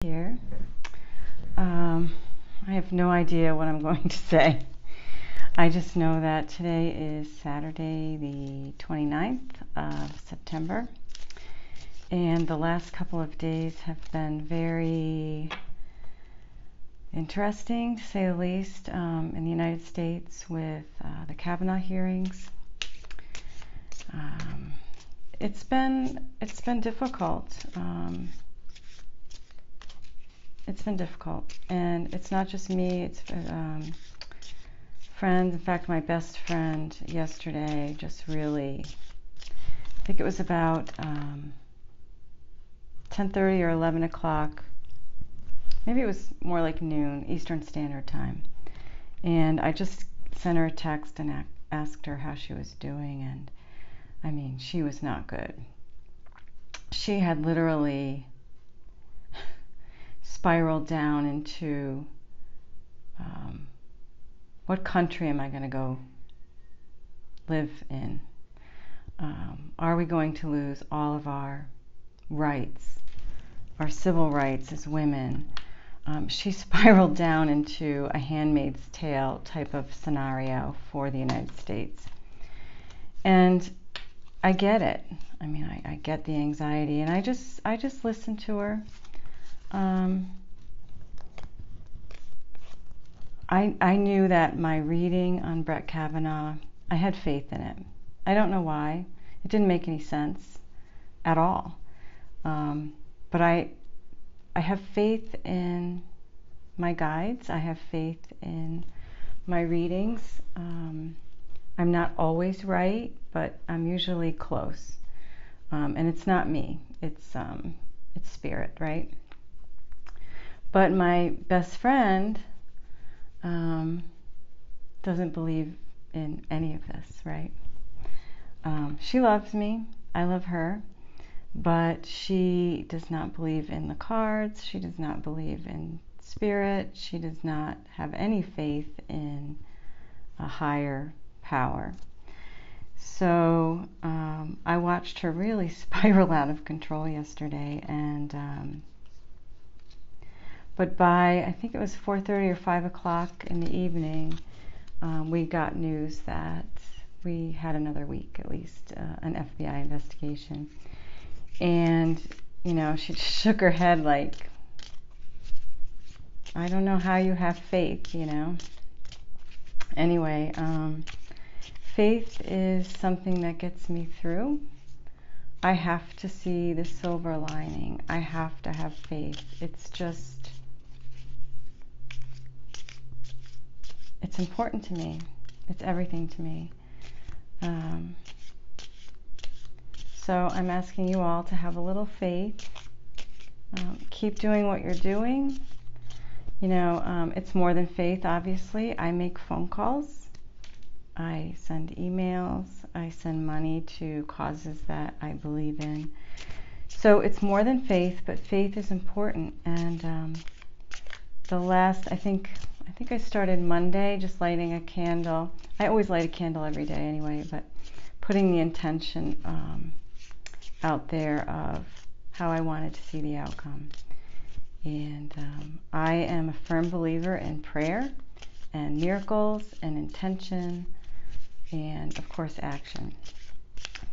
Here. I have no idea what I'm going to say. I just know that today is Saturday, the 29th of September, and the last couple of days have been very interesting, to say the least, in the United States with the Kavanaugh hearings. It's been difficult. It's been difficult, and it's not just me, it's friends. In fact, my best friend yesterday just really, I think it was about 10:30 or 11 o'clock, maybe it was more like noon Eastern Standard Time, and I just sent her a text and asked her how she was doing, and I mean, she was not good. She had literally spiraled down into what country am I going to go live in? Are we going to lose all of our rights, our civil rights as women? She spiraled down into a Handmaid's Tale type of scenario for the United States. And I get it. I mean, I get the anxiety, and I just listened to her. I knew that my reading on Brett Kavanaugh, I had faith in it. I don't know why. It didn't make any sense at all. But I have faith in my guides. I have faith in my readings. I'm not always right, but I'm usually close. And it's not me. It's spirit, right? But my best friend doesn't believe in any of this, right? She loves me. I love her. But she does not believe in the cards. She does not believe in spirit. She does not have any faith in a higher power. So I watched her really spiral out of control yesterday, and but by, I think it was 4:30 or 5 o'clock in the evening, we got news that we had another week, at least, an FBI investigation. And, you know, she shook her head like, I don't know how you have faith, you know. Anyway, faith is something that gets me through. I have to see the silver lining. I have to have faith. It's just, it's important to me. It's everything to me. So I'm asking you all to have a little faith. Keep doing what you're doing. You know, it's more than faith, obviously. I make phone calls. I send emails. I send money to causes that I believe in. So it's more than faith, but faith is important. And I think I started Monday just lighting a candle. I always light a candle every day anyway, but putting the intention out there of how I wanted to see the outcome. And I am a firm believer in prayer and miracles and intention and, of course, action.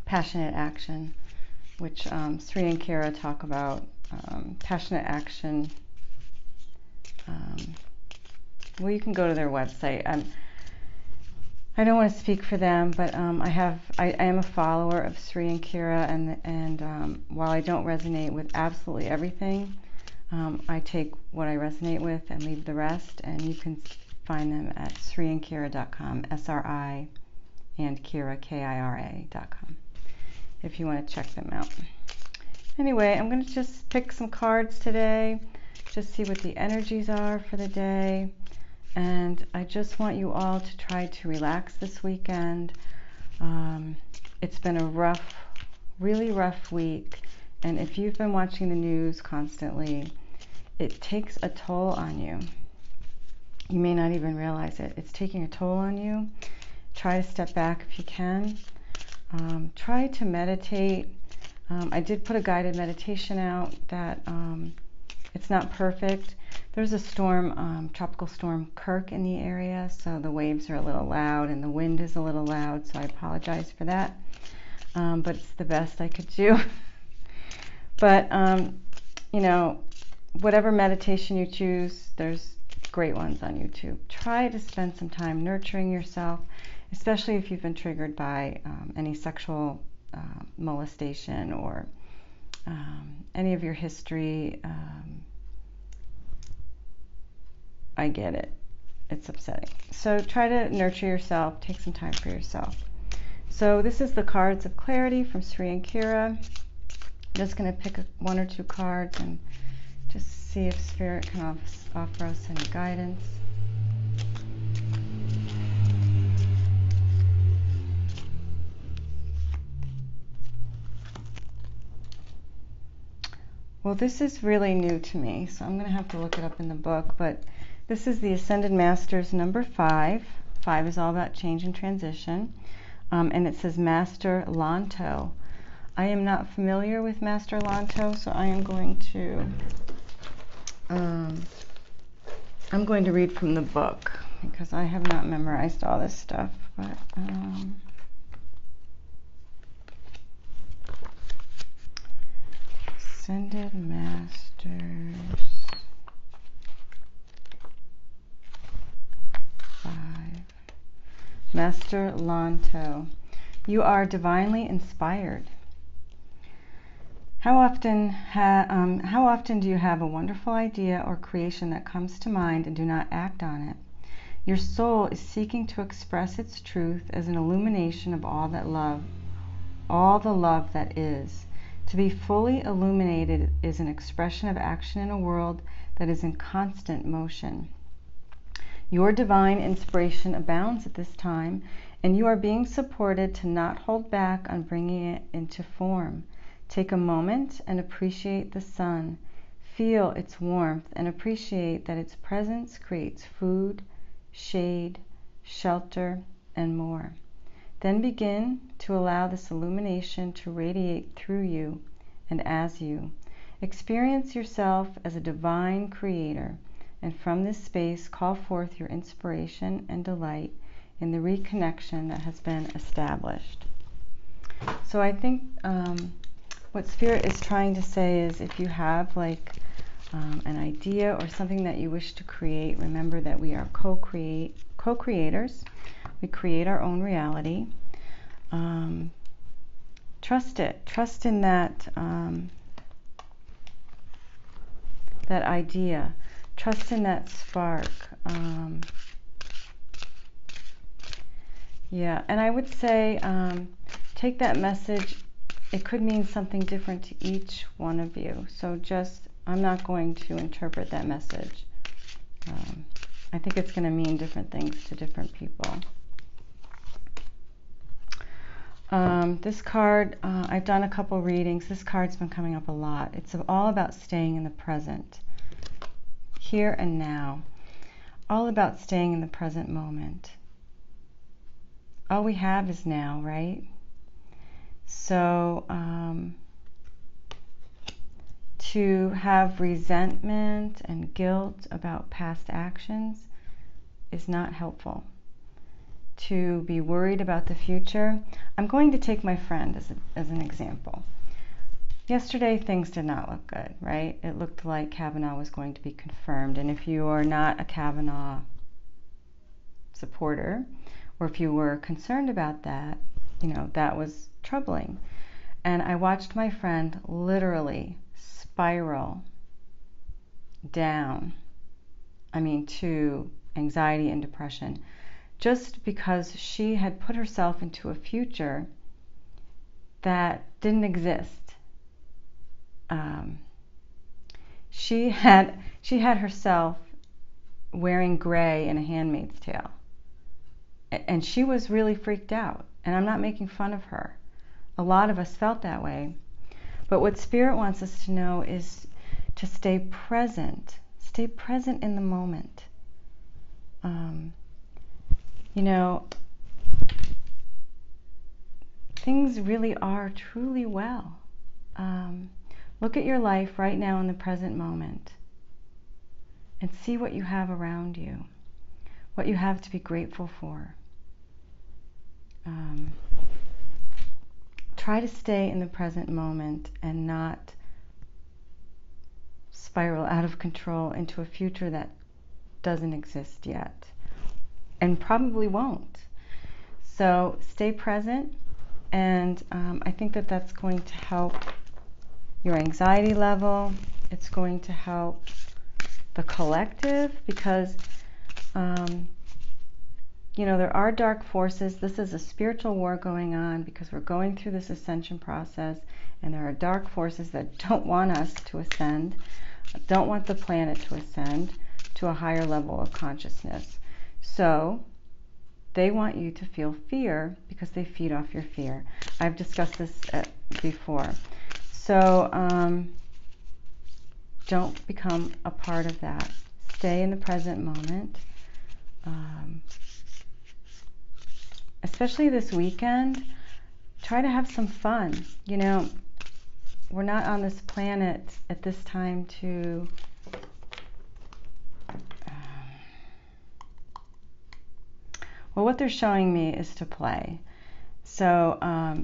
Passionate action, which Sri and Kara talk about. Passionate action. Well, you can go to their website. I don't want to speak for them, but I am a follower of Sri and Kira, and while I don't resonate with absolutely everything, I take what I resonate with and leave the rest, and you can find them at sriandkira.com, SRI and Kira, KIRA.com, if you want to check them out. Anyway, I'm going to just pick some cards today, just see what the energies are for the day. And I just want you all to try to relax this weekend. It's been a really rough week. And if you've been watching the news constantly, it takes a toll on you. You may not even realize it. It's taking a toll on you. Try to step back if you can. Try to meditate. I did put a guided meditation out that It's not perfect. There's a storm, tropical storm Kirk in the area, so the waves are a little loud and the wind is a little loud, so I apologize for that. But it's the best I could do. But, you know, whatever meditation you choose, there's great ones on YouTube. Try to spend some time nurturing yourself, especially if you've been triggered by any sexual molestation or any of your history. I get it. It's upsetting. So try to nurture yourself. Take some time for yourself. So this is the cards of clarity from Sri and Kira. I'm just going to pick one or two cards and just see if Spirit can offer us any guidance. Well, this is really new to me, so I'm going to have to look it up in the book, but this is the Ascended Masters number 5. 5 is all about change and transition, and it says Master Lanto. I am not familiar with Master Lanto, so I am going to read from the book because I have not memorized all this stuff. But Ascended Masters 5. Master Lanto. You are divinely inspired. How often do you have a wonderful idea or creation that comes to mind and do not act on it? Your soul is seeking to express its truth as an illumination of all the love that is. To be fully illuminated is an expression of action in a world that is in constant motion. Your divine inspiration abounds at this time, and you are being supported to not hold back on bringing it into form. Take a moment and appreciate the sun. Feel its warmth and appreciate that its presence creates food, shade, shelter, and more. Then begin to allow this illumination to radiate through you and as you. Experience yourself as a divine creator, and from this space call forth your inspiration and delight in the reconnection that has been established. So I think what Spirit is trying to say is if you have like an idea or something that you wish to create, remember that we are co-creators. We create our own reality. Trust it. Trust in that that idea. Trust in that spark. Yeah, and I would say take that message. It could mean something different to each one of you. So I'm not going to interpret that message. I think it's going to mean different things to different people. This card, I've done a couple readings. This card's been coming up a lot. It's all about staying in the present, here and now. All about staying in the present moment. All we have is now, right? So, to have resentment and guilt about past actions is not helpful. To be worried about the future. I'm going to take my friend as an example. Yesterday things did not look good, right? It looked like Kavanaugh was going to be confirmed, and if you are not a Kavanaugh supporter, or if you were concerned about that, that was troubling. And I watched my friend literally spiral down, to anxiety and depression, just because she had put herself into a future that didn't exist. She had herself wearing gray in A Handmaid's Tale, and she was really freaked out. And I'm not making fun of her. A lot of us felt that way. But what Spirit wants us to know is to stay present. Stay present in the moment. Things really are truly well. Look at your life right now in the present moment. and see what you have around you, what you have to be grateful for. Try to stay in the present moment and not spiral out of control into a future that doesn't exist yet and probably won't. So stay present, and I think that that's going to help your anxiety level. It's going to help the collective, because there are dark forces. This is a spiritual war going on because we're going through this ascension process, and there are dark forces that don't want us to ascend, don't want the planet to ascend to a higher level of consciousness. So they want you to feel fear because they feed off your fear. I've discussed this before. So don't become a part of that. Stay in the present moment. Especially this weekend, try to have some fun. We're not on this planet at this time to what they're showing me is to play. So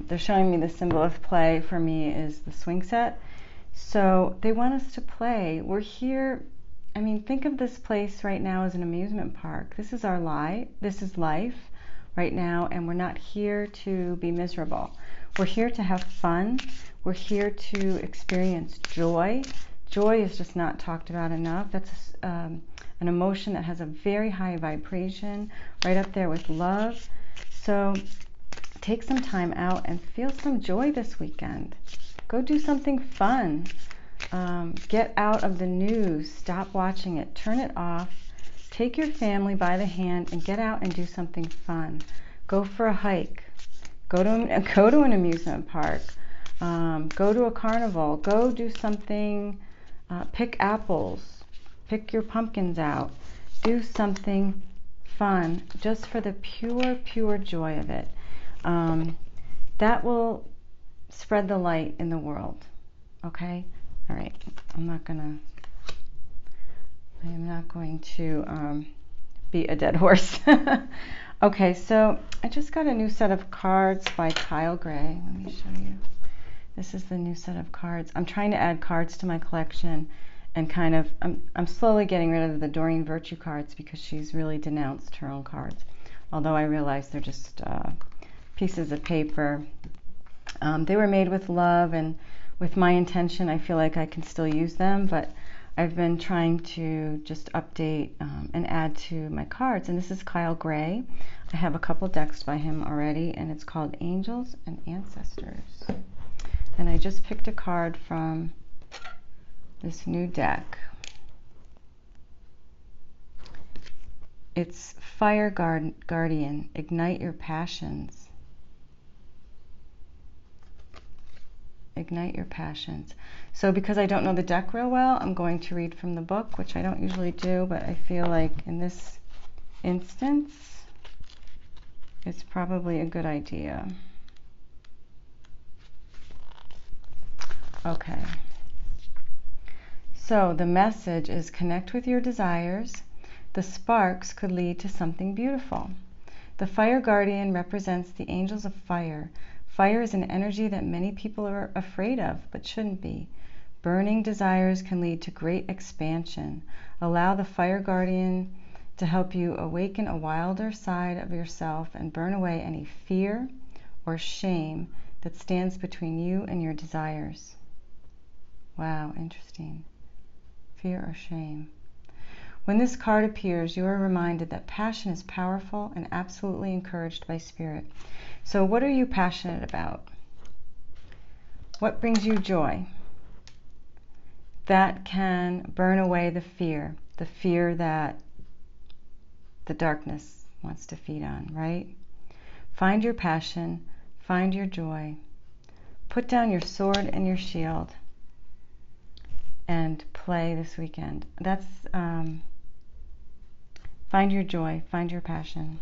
they're showing me the symbol of play for me is the swing set. So they want us to play. We're here. Think of this place right now as an amusement park. This is our life. This is life right now, and we're not here to be miserable. We're here to have fun. We're here to experience joy. Joy is just not talked about enough. That's an emotion that has a very high vibration, right up there with love. So take some time out and feel some joy this weekend. Go do something fun. Get out of the news. Stop watching it. Turn it off. Take your family by the hand and get out and do something fun. Go for a hike. Go to an amusement park. Go to a carnival. Go do something. Pick apples. Pick your pumpkins out. Do something fun just for the pure joy of it. That will spread the light in the world. Okay? All right. I'm not going to beat a dead horse. Okay, so I just got a new set of cards by Kyle Gray. Let me show you. This is the new set of cards. I'm trying to add cards to my collection, and I'm slowly getting rid of the Doreen Virtue cards because she's really denounced her own cards. Although I realize they're just pieces of paper. They were made with love and with my intention. I feel like I can still use them, but I've been trying to just update and add to my cards. And this is Kyle Gray. I have a couple decks by him already, and it's called Angels and Ancestors. And I just picked a card from this new deck. It's Fire Guardian, Ignite Your Passions. Ignite your passions. So because I don't know the deck real well, I'm going to read from the book, which I don't usually do, but I feel like in this instance, it's probably a good idea. Okay. So the message is connect with your desires. The sparks could lead to something beautiful. The fire guardian represents the angels of fire. Fire is an energy that many people are afraid of, but shouldn't be. Burning desires can lead to great expansion. Allow the fire guardian to help you awaken a wilder side of yourself and burn away any fear or shame that stands between you and your desires. Wow, interesting. Fear or shame. When this card appears, you are reminded that passion is powerful and absolutely encouraged by spirit. So what are you passionate about? What brings you joy? That can burn away the fear that the darkness wants to feed on, right? Find your passion, find your joy. Put down your sword and your shield and play this weekend. That's find your joy, find your passion.